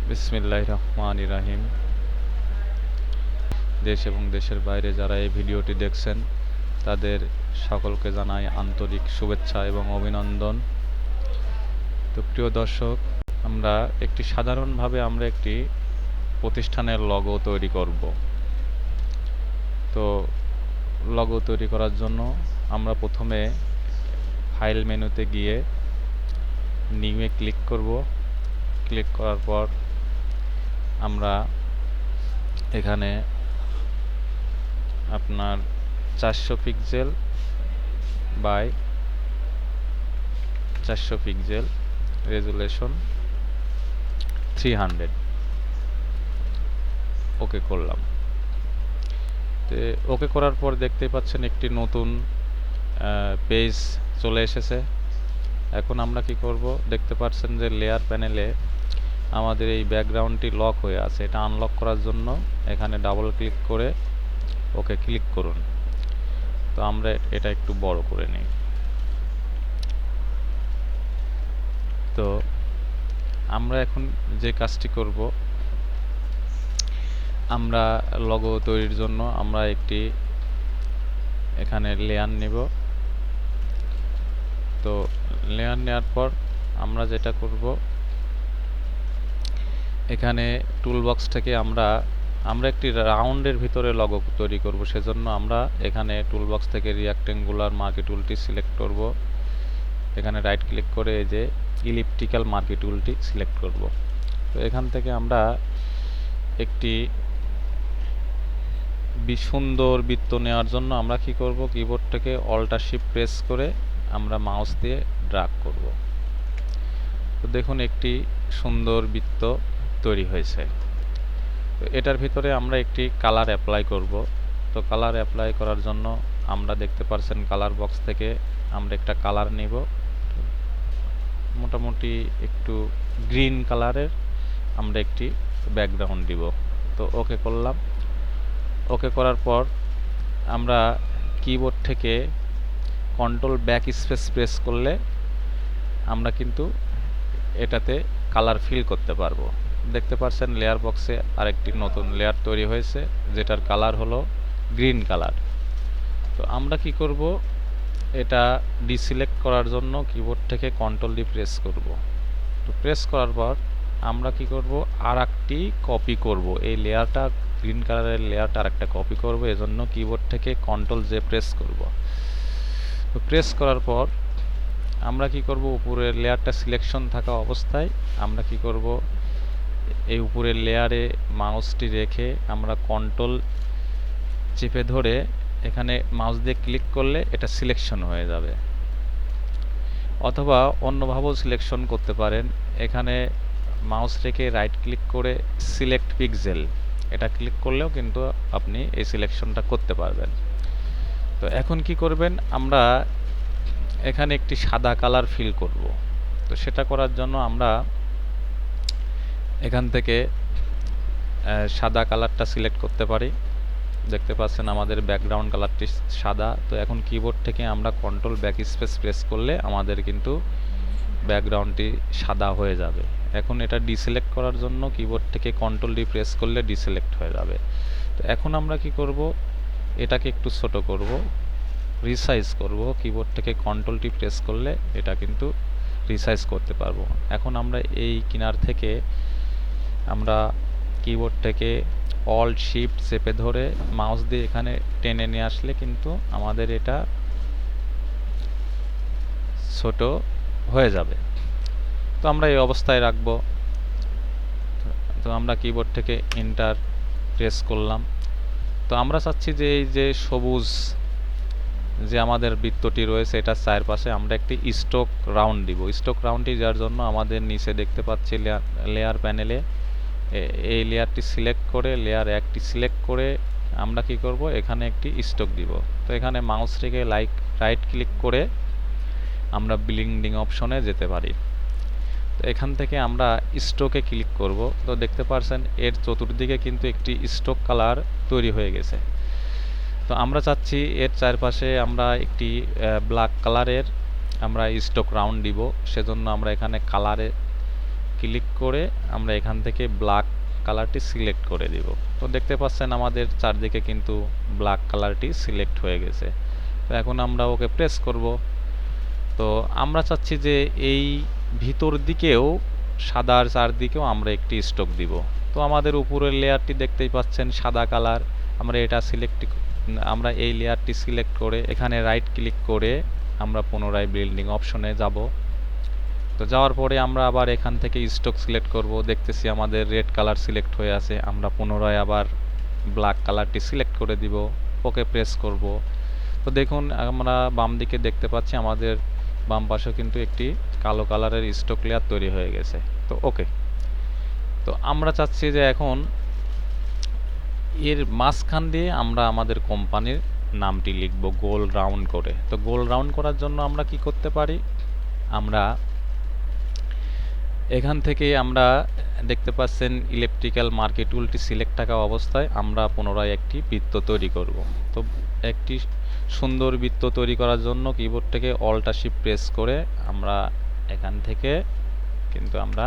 বিসমিল্লাহির রহমানির রহিম। দেশ এবং দেশের বাইরে যারা এই ভিডিওটি দেখছেন তাদের সকলকে জানাই আন্তরিক শুভেচ্ছা এবং অভিনন্দন। তো প্রিয় দর্শক, আমরা সাধারণভাবে একটি প্রতিষ্ঠানের লগো তৈরি করব। তো লগো তৈরি করার জন্য আমরা প্রথমে ফাইল মেনুতে গিয়ে নিউয়ে ক্লিক করব। ক্লিক করার পর আমরা এখানে আপনার 400 পিক্সেল বাই 400 পিক্সেল রেজুলেশন 300 ওকে করলাম। তো ওকে করার পর দেখতেই পাচ্ছেন একটি নতুন পেজ চলে এসেছে। এখন আমরা কি করব, দেখতে পাচ্ছেন যে লেয়ার প্যানেলে আমাদের এই ব্যাকগ্রাউন্ডটি লক হয়ে আছে। এটা আনলক করার জন্য এখানে ডাবল ক্লিক করে ওকে ক্লিক করুন। তো আমরা এটা একটু বড় করে নিই। তো আমরা এখন যে কাজটি করব, আমরা লগো তৈরির জন্য আমরা একটি এখানে লেয়ার নেব। তো লেয়ার নেওয়ার পর আমরা যেটা করব, এখানে টুলবক্স থেকে আমরা একটি রাউন্ডের ভিতরে লগো তৈরি করব। সেজন্য আমরা এখানে টুলবক্স থেকে রিঅ্যাক্টেঙ্গুলার মার্কি টুলটি সিলেক্ট করব। এখানে রাইট ক্লিক করে এই যে ইলিপ্টিক্যাল মার্কি টুলটি সিলেক্ট করব। তো এখান থেকে আমরা একটি সুন্দর বৃত্ত নেওয়ার জন্য আমরা কি করব, কিবোর্ড থেকে অল্টার শিফট প্রেস করে আমরা মাউস দিয়ে ড্র্যাগ করব। তো দেখুন একটি সুন্দর বৃত্ত তৈরি হয়েছে। তো এটার ভিতরে আমরা একটি কালার অ্যাপ্লাই করব। তো কালার অ্যাপ্লাই করার জন্য আমরা দেখতে পাচ্ছেন কালার বক্স থেকে আমরা একটা কালার নিব, মোটামুটি একটু গ্রিন কালারের আমরা একটি ব্যাকগ্রাউন্ড দিব। তো ওকে করলাম। ওকে করার পর আমরা কিবোর্ড থেকে কন্ট্রোল ব্যাক স্পেস প্রেস করলে আমরা কিন্তু এটাতে কালার ফিল করতে পারবো। দেখতে পাচ্ছেন লেয়ার বক্সে আরেকটি নতুন লেয়ার তৈরি হয়েছে, যেটার কালার হলো গ্রিন কালার। তো আমরা কি করব, এটা ডিসিলেক্ট করার জন্য কিবোর্ড থেকে কন্ট্রোল ডি প্রেস করব। তো প্রেস করার পর আমরা কি করব, আরেকটি কপি করব। এই লেয়ারটা গ্রিন কালারের লেয়ারটা আরেকটা কপি করব, এজন্য কিবোর্ড থেকে কন্ট্রোল জে প্রেস করব। তো প্রেস করার পর আমরা কি করব, উপরের লেয়ারটা সিলেকশন থাকা অবস্থায় আমরা কি করব, এই উপরের লেয়ারে মাউসটি রেখে আমরা কন্ট্রোল চেপে ধরে এখানে মাউস দিয়ে ক্লিক করলে এটা সিলেকশন হয়ে যাবে। অথবা অন্যভাবেও সিলেকশন করতে পারেন। এখানে মাউস রেখে রাইট ক্লিক করে সিলেক্ট পিক্সেল এটা ক্লিক করলেও কিন্তু আপনি এই সিলেকশনটা করতে পারবেন। তো এখন কি করবেন, আমরা এখানে একটি সাদা কালার ফিল করব। তো সেটা করার জন্য আমরা এখান থেকে সাদা কালারটা সিলেক্ট করতে পারি। দেখতে পাচ্ছেন আমাদের ব্যাকগ্রাউন্ড কালারটি সাদা। তো এখন কিবোর্ড থেকে আমরা কন্ট্রোল ব্যাক স্পেস প্রেস করলে আমাদের কিন্তু ব্যাকগ্রাউন্ডটি সাদা হয়ে যাবে। এখন এটা ডিসিলেক্ট করার জন্য কিবোর্ড থেকে কন্ট্রোল ডি প্রেস করলে ডিসিলেক্ট হয়ে যাবে। তো এখন আমরা কি করব, এটাকে একটু ছোট করব, রিসাইজ করব। কিবোর্ড থেকে কন্ট্রোল টি প্রেস করলে এটা কিন্তু রিসাইজ করতে পারবো। এখন আমরা এই কিনার থেকে আমরা কিবোর্ড থেকে অল্ট শিফট চেপে ধরে মাউস দিয়ে এখানে টেনে নিয়ে আসলে কিন্তু আমাদের এটা ছোট হয়ে যাবে। তো আমরা এই অবস্থায় রাখবো। তো আমরা কিবোর্ড থেকে এন্টার প্রেস করলাম। তো আমরা চাচ্ছি যে এই যে সবুজ যে আমাদের বৃত্তটি রয়েছে এটার চারপাশে আমরা একটি স্ট্রোক রাউন্ড দিব। স্ট্রোক রাউন্ডটি যার জন্য আমাদের নিচে দেখতে পাচ্ছি লেয়ার প্যানেলে এই লেয়ারটি সিলেক্ট করে লেয়ার একটি সিলেক্ট করে আমরা কি করব, এখানে একটি স্ট্রোক দিব। তো এখানে মাউস রেখে রাইট ক্লিক করে আমরা ব্লেন্ডিং অপশনে যেতে পারি। তো এখান থেকে আমরা স্ট্রোকে ক্লিক করব। তো দেখতে পাচ্ছেন এর চতুর্দিকে কিন্তু একটি স্ট্রোক কালার তৈরি হয়ে গেছে। তো আমরা চাচ্ছি এর চারপাশে আমরা একটি ব্ল্যাক কালারের আমরা স্ট্রোক রাউন্ড দিব। সেজন্য আমরা এখানে কালারে ক্লিক করে আমরা এখান থেকে ব্ল্যাক কালারটি সিলেক্ট করে দিব। তো দেখতে পাচ্ছেন আমাদের চারদিকে কিন্তু ব্ল্যাক কালারটি সিলেক্ট হয়ে গেছে। তো এখন আমরা ওকে প্রেস করব। তো আমরা চাচ্ছি যে এই ভিতর দিকেও সাদার চারদিকেও আমরা একটি স্ট্রোক দিব। তো আমাদের উপরের লেয়ারটি দেখতেই পাচ্ছেন সাদা কালার। আমরা এই লেয়ারটি সিলেক্ট করে এখানে রাইট ক্লিক করে আমরা পুনরায় বিল্ডিং অপশনে যাব। তো যাওয়ার পরে আমরা আবার এখান থেকে স্ট্রোক সিলেক্ট করব। দেখতেছি আমাদের রেড কালার সিলেক্ট হয়ে আছে, আমরা পুনরায় আবার ব্ল্যাক কালারটি সিলেক্ট করে দিব, ওকে প্রেস করব। তো দেখুন আমরা বাম দিকে দেখতে পাচ্ছি আমাদের বাম পাশেও কিন্তু একটি কালো কালারের স্ট্রোক লেয়ার তৈরি হয়ে গেছে। তো ওকে, তো আমরা চাচ্ছি যে এখন এর মাঝখান দিয়ে আমরা আমাদের কোম্পানির নামটি লিখব গোল রাউন্ড করে। তো গোল রাউন্ড করার জন্য আমরা কি করতে পারি, আমরা এখান থেকে আমরা দেখতে পাচ্ছেন ইলেকট্রিক্যাল মার্কি টুলটি সিলেক্ট থাকা অবস্থায় আমরা পুনরায় একটি বৃত্ত তৈরি করব। তো একটি সুন্দর বৃত্ত তৈরি করার জন্য কিবোর্ড থেকে অল্ট শিফট প্রেস করে আমরা এখান থেকে কিন্তু আমরা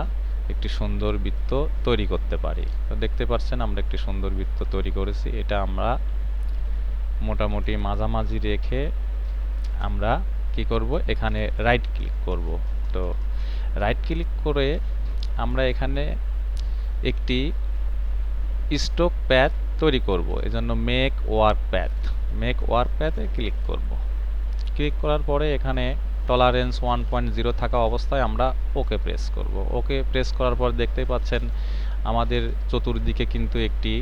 একটি সুন্দর বৃত্ত তৈরি করতে পারি। তো দেখতে পাচ্ছেন আমরা একটি সুন্দর বৃত্ত তৈরি করেছি। এটা আমরা মোটামুটি মাঝামাঝি রেখে আমরা কি করব, এখানে রাইট ক্লিক করব। তো রাইট ক্লিক করে আমরা এখানে একটি স্ট্রোক প্যাথ তৈরি করব। এজন্য মেক ওয়ার্ক প্যাথে ক্লিক করব। ক্লিক করার পরে এখানে টলারেন্স 1.0 থাকা অবস্থায় আমরা ওকে প্রেস করব। ওকে প্রেস করার পর দেখতেই পাচ্ছেন আমাদের চতুর্দিকে কিন্তু একটি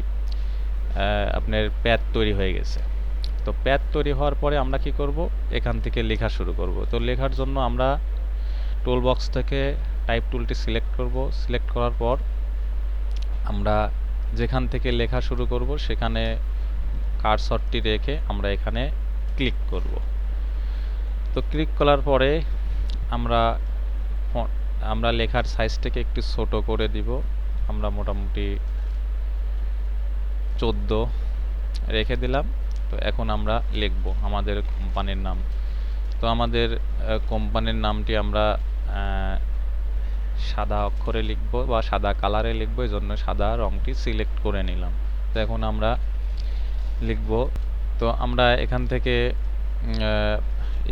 আপনার প্যাথ তৈরি হয়ে গেছে। তো প্যাথ তৈরি হওয়ার পরে আমরা কি করব, এখান থেকে লেখা শুরু করব। তো লেখার জন্য আমরা টুল বক্স থেকে টাইপ টুলটি সিলেক্ট করব। সিলেক্ট করার পর আমরা যেখান থেকে লেখা শুরু করব সেখানে কার্সরটি রেখে আমরা এখানে ক্লিক করব। তো ক্লিক করার পরে আমরা লেখার সাইজটাকে একটু ছোট করে দিব। আমরা মোটামুটি 14 রেখে দিলাম। তো এখন আমরা লিখব আমাদের কোম্পানির নাম। তো আমাদের কোম্পানির নামটি আমরা সাদা অক্ষরে লিখব বা সাদা কালারে লিখব, এই জন্য সাদা রংটি সিলেক্ট করে নিলাম। তো এখন আমরা লিখব। তো আমরা এখান থেকে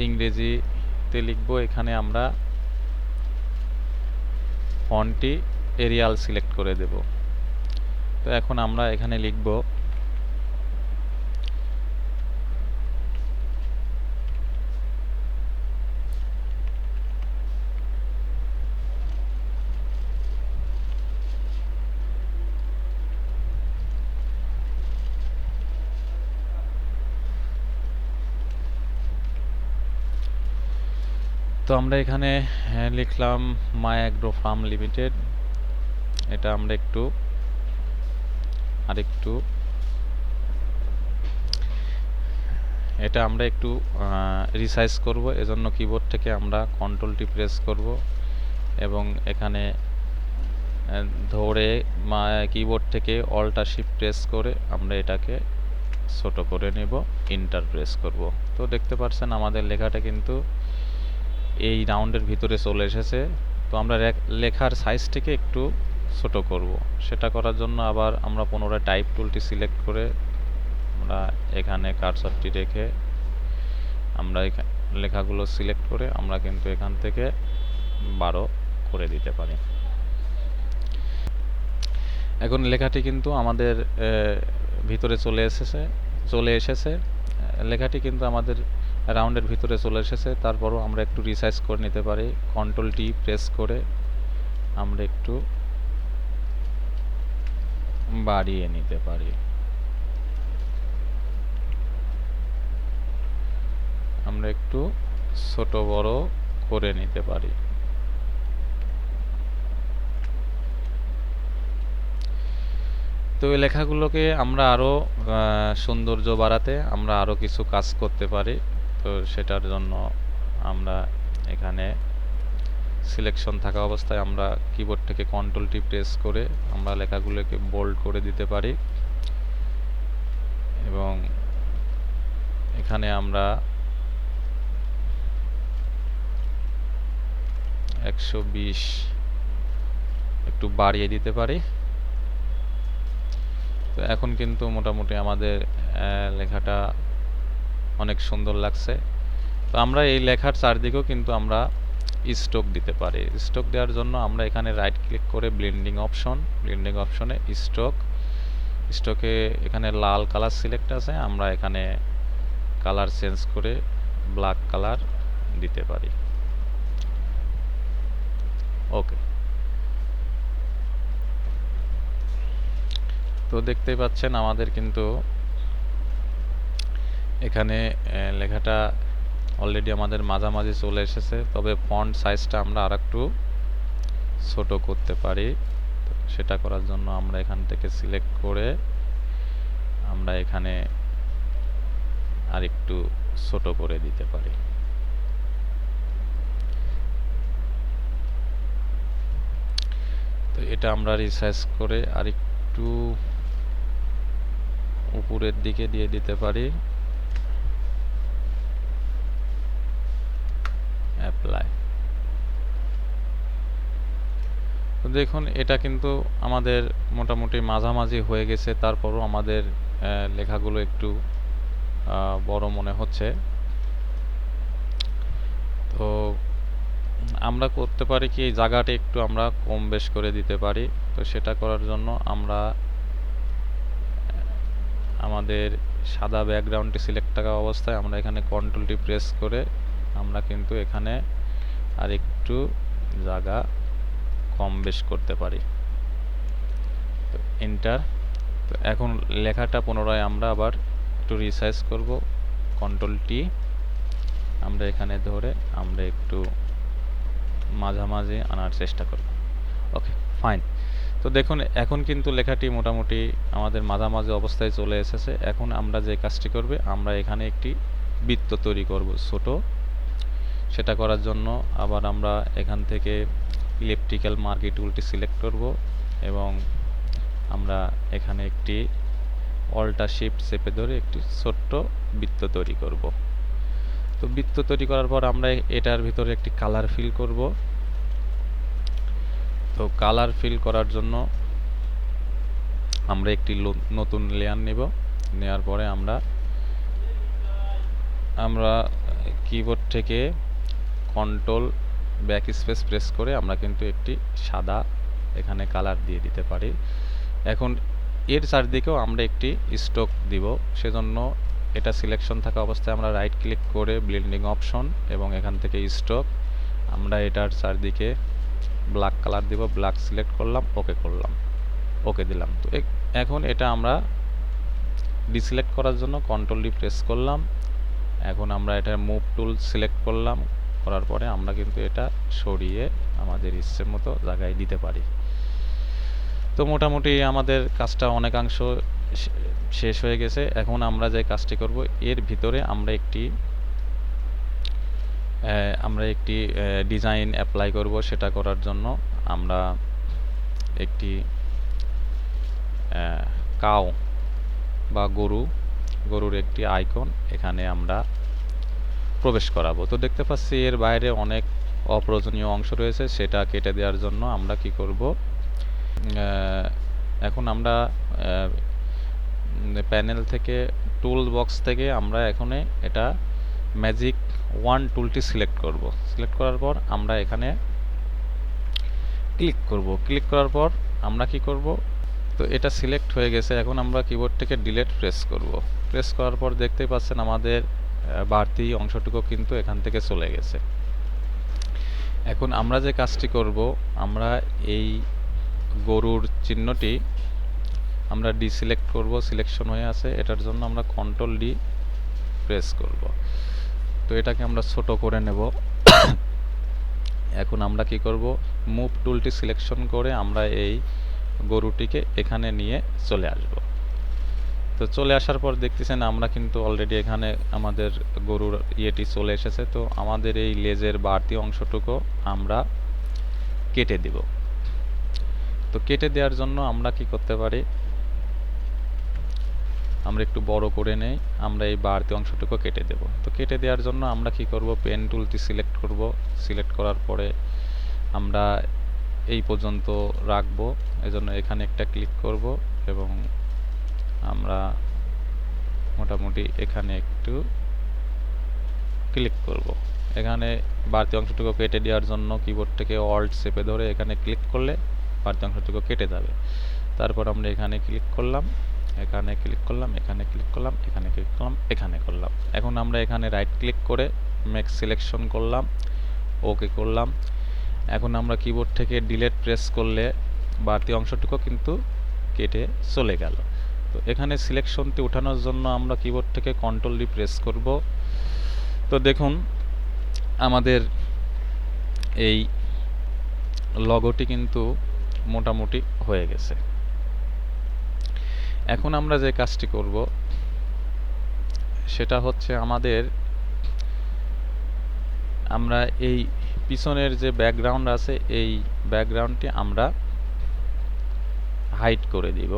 ইংরেজিতে লিখব। এখানে আমরা ফন্টটি এরিয়াল সিলেক্ট করে দেব। তো এখন আমরা এখানে লিখব তো আমরা এখানে লিখলাম মাই অ্যাগ্রো ফার্ম লিমিটেড। এটা আমরা একটু রিসাইজ করব। এজন্য কিবোর্ড থেকে আমরা কন্ট্রোলটি প্রেস করব এবং এখানে ধরে কিবোর্ড থেকে অল্ট শিফট প্রেস করে আমরা এটাকে ছোট করে নেব, এন্টার প্রেস করব। তো দেখতে পাচ্ছেন আমাদের লেখাটা কিন্তু এই রাউন্ডের ভিতরে চলে এসেছে। তো আমরা লেখার সাইজটিকে একটু ছোট করব। সেটা করার জন্য আবার আমরা পুনরায় টাইপ টুলটি সিলেক্ট করে আমরা এখানে কার্সরটি রেখে আমরা লেখাগুলো সিলেক্ট করে আমরা কিন্তু এখান থেকে 12 করে দিতে পারি। এখন লেখাটি কিন্তু আমাদের ভিতরে চলে এসেছে। লেখাটি কিন্তু আমাদের রাউন্ডের ভিতরে চলে এসেছে। তারপরও আমরা একটু রিসাইজ করে নিতে পারি। কন্ট্রোল টি প্রেস করে আমরা একটু বাড়িয়ে নিতে পারি। আমরা একটু ছোট বড় করে নিতে পারি। তো এই লেখাগুলোকে আমরা আরো সৌন্দর্য বাড়াতে আমরা আরো কিছু কাজ করতে পারি। তো সেটার জন্য আমরা এখানে সিলেকশন থাকা অবস্থায় আমরা কিবোর্ড থেকে কন্ট্রোল টি প্রেস করে আমরা লেখাগুলোকে বোল্ড করে দিতে পারি এবং এখানে আমরা 120 একটু বাড়িয়ে দিতে পারি। তো এখন কিন্তু মোটামুটি আমাদের লেখাটা অনেক সুন্দর লাগছে। তো আমরা এই লেখার চারদিকেও কিন্তু আমরা স্ট্রোক দিতে পারি। স্ট্রোক দেওয়ার জন্য আমরা এখানে রাইট ক্লিক করে ব্লেন্ডিং অপশনে স্ট্রোকে এখানে লাল কালার সিলেক্ট আছে, আমরা এখানে কালার চেঞ্জ করে ব্ল্যাক কালার দিতে পারি। ওকে, তো দেখতেই পাচ্ছেন আমাদের কিন্তু এখানে লেখাটা অলরেডি আমাদের মাঝামাঝি চলে এসেছে, তবে ফন্ট সাইজটা আমরা আরেকটু ছোট করতে পারি। তো সেটা করার জন্য আমরা এখান থেকে সিলেক্ট করে আমরা এখানে আরেকটু ছোট করে দিতে পারি। তো এটা আমরা রিসাইজ করে আরেকটু উপরের দিকে দিয়ে দিতে পারি। অ্যাপ্লাই। তো দেখুন এটা কিন্তু আমাদের মোটামুটি মাঝামাঝি হয়ে গেছে, তারপরও আমাদের লেখাগুলো একটু বড় মনে হচ্ছে। তো আমরা করতে পারি কি, জায়গাটা একটু আমরা কম বেশ করে দিতে পারি। তো সেটা করার জন্য আমরা আমাদের সাদা ব্যাকগ্রাউন্ডটি সিলেক্ট থাকা অবস্থায় আমরা এখানে কন্ট্রোলটি প্রেস করে আমরা কিন্তু এখানে আর একটু জায়গা কম বেশ করতে পারি। তো এন্টার। তো এখন লেখাটা পুনরায় আমরা আবার একটু রিসাইজ করব, কন্ট্রোল টি আমরা এখানে ধরে আমরা একটু মাঝামাঝি আনার চেষ্টা করব। ওকে, ফাইন। তো দেখুন এখন কিন্তু লেখাটি মোটামুটি আমাদের মাঝামাঝি অবস্থায় চলে এসেছে। এখন আমরা যে কাজটি করবে, আমরা এখানে একটি বৃত্ত তৈরি করব ছোট। সেটা করার জন্য আবার আমরা এখান থেকে ইলেকট্রিক্যাল মার্কি টুলটি সিলেক্ট করব এবং আমরা এখানে একটি অল্টার শিফট চেপে ধরে একটি ছোট্ট বৃত্ত তৈরি করব। তো বৃত্ত তৈরি করার পর আমরা এটার ভিতরে একটি কালার ফিল করব। তো কালার ফিল করার জন্য আমরা একটি নতুন লেয়ার নেব। নেওয়ার পরে আমরা কিবোর্ড থেকে কন্ট্রোল ব্যাক স্পেস প্রেস করে আমরা কিন্তু একটি সাদা এখানে কালার দিয়ে দিতে পারি। এখন এর চারদিকেও আমরা একটি স্ট্রোক দিব, সেজন্য এটা সিলেকশন থাকা অবস্থায় আমরা রাইট ক্লিক করে ব্লেন্ডিং অপশন এবং এখান থেকে স্ট্রোক আমরা এটার চারদিকে ব্ল্যাক কালার দিব। ব্ল্যাক সিলেক্ট করলাম, ওকে দিলাম। তো এখন এটা আমরা ডিসিলেক্ট করার জন্য কন্ট্রোল ডি প্রেস করলাম। এখন আমরা এটার মুভ টুল সিলেক্ট করলাম, করার পরে আমরা কিন্তু এটা সরিয়ে আমাদের ইচ্ছে মতো জায়গায় দিতে পারি। তো মোটামুটি আমাদের কাজটা অনেকাংশ শেষ হয়ে গেছে। এখন আমরা যে কাজটি করব, এর ভিতরে আমরা একটি ডিজাইন অ্যাপ্লাই করব। সেটা করার জন্য আমরা একটি কাউ বা গরুর একটি আইকন এখানে আমরা প্রবেশ করাবো। তো দেখতে পাচ্ছি এর বাইরে অনেক অপ্রয়োজনীয় অংশ রয়েছে, সেটা কেটে দেওয়ার জন্য আমরা কি করব, এখন আমরা প্যানেল থেকে টুল বক্স থেকে আমরা এখানে এটা ম্যাজিক 1 টুলটি সিলেক্ট করব। সিলেক্ট করার পর আমরা এখানে ক্লিক করব। ক্লিক করার পর আমরা কি করব, তো এটা সিলেক্ট হয়ে গেছে। এখন আমরা কিবোর্ড থেকে ডিলিট প্রেস করব। প্রেস করার পর দেখতেই পাচ্ছেন আমাদের বাড়তি অংশটুকু কিন্তু এখান থেকে চলে গেছে। এখন আমরা যে কাজটি করব, আমরা এই গরুর চিহ্নটি আমরা ডিসিলেক্ট করব, সিলেকশন হয়ে আছে, এটার জন্য আমরা কন্ট্রোল ডি প্রেস করব। তো এটাকে আমরা ছোট করে নেব। এখন আমরা কি করব, মুভ টুলটি সিলেকশন করে আমরা এই গরুটিকে এখানে নিয়ে চলে আসব। তো চলে আসার পর দেখতেছেন আমরা কিন্তু অলরেডি এখানে আমাদের গরুর ইয়েটি চলে এসেছে। তো আমাদের এই লেজের বাড়তি অংশটুকু আমরা কেটে দিব। তো কেটে দেওয়ার জন্য আমরা কি করতে পারি, আমরা একটু বড় করে নেই, আমরা এই বাড়তি অংশটুকু কেটে দেব। তো কেটে দেওয়ার জন্য আমরা কি করব, পেন টুলটি সিলেক্ট করব। সিলেক্ট করার পরে আমরা এই পর্যন্ত রাখবো, এজন্য এখানে একটা ক্লিক করব এবং আমরা মোটামুটি এখানে একটু ক্লিক করব। এখানে বাড়তি অংশটুকু কেটে দেওয়ার জন্য কিবোর্ড থেকে অল্ট চেপে ধরে এখানে ক্লিক করলে বাড়তি অংশটুকু কেটে যাবে। তারপর আমরা এখানে ক্লিক করলাম, এখানে ক্লিক করলাম, এখানে ক্লিক করলাম, এখানে ক্লিক করলাম, এখানে করলাম। এখন আমরা এখানে রাইট ক্লিক করে মেক সিলেকশন করলাম, ওকে করলাম। এখন আমরা কিবোর্ড থেকে ডিলিট প্রেস করলে বাড়তি অংশটুকু কিন্তু কেটে চলে গেল। তো এখানে সিলেকশনটি ওঠানোর জন্য আমরা কিবোর্ড থেকে কন্ট্রোল ডি প্রেস করব। তো দেখুন আমাদের এই লগোটি কিন্তু মোটামুটি হয়ে গেছে। এখন আমরা যে কাজটি করব সেটা হচ্ছে আমরা এই পিছনের যে ব্যাকগ্রাউন্ড আছে এই ব্যাকগ্রাউন্ডটি আমরা হাইড করে দিব,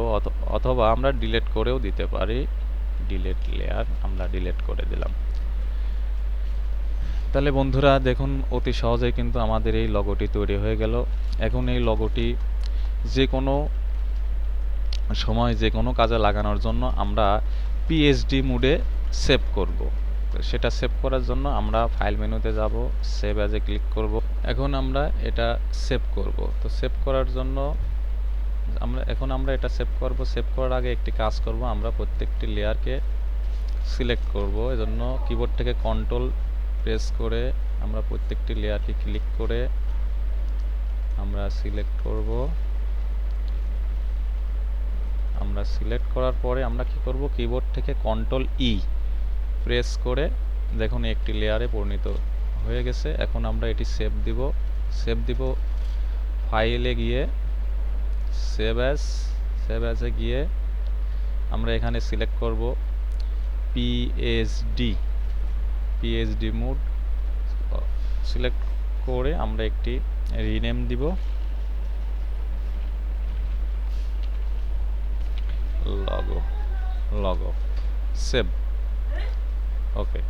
অথবা আমরা ডিলিট করেও দিতে পারি। ডিলিট লেয়ার, আমরা ডিলিট করে দিলাম। তাহলে বন্ধুরা দেখুন অতি সহজেই কিন্তু আমাদের এই লগোটি তৈরি হয়ে গেল। এখন এই লগোটি যে কোনো সময় যে কোনো কাজে লাগানোর জন্য আমরা পিএইচডি মোডে সেভ করব। সেটা সেভ করার জন্য আমরা ফাইল মেনুতে যাব, সেভ অ্যাজে ক্লিক করব। এখন আমরা এটা সেভ করব। তো সেভ করার জন্য আমরা এটা সেভ করব। সেভ করার আগে একটি কাজ করব, আমরা প্রত্যেকটি লেয়ারকে সিলেক্ট করব। এজন্য কিবোর্ড থেকে কন্ট্রোল প্রেস করে আমরা প্রত্যেকটি লেয়ারকে ক্লিক করে আমরা সিলেক্ট করব। আমরা সিলেক্ট করার পরে আমরা কি করব, কিবোর্ড থেকে কন্ট্রোল ই প্রেস করে দেখুন একটি লেয়ারে পরিণত হয়ে গেছে। এখন আমরা এটি সেভ দিব। ফাইলে গিয়ে সেভ অ্যাজে গিয়ে আমরা এখানে সিলেক্ট করব পিএইচডি মোড সিলেক্ট করে আমরা একটি রিনেম দিব, লগো সেভ। ওকে।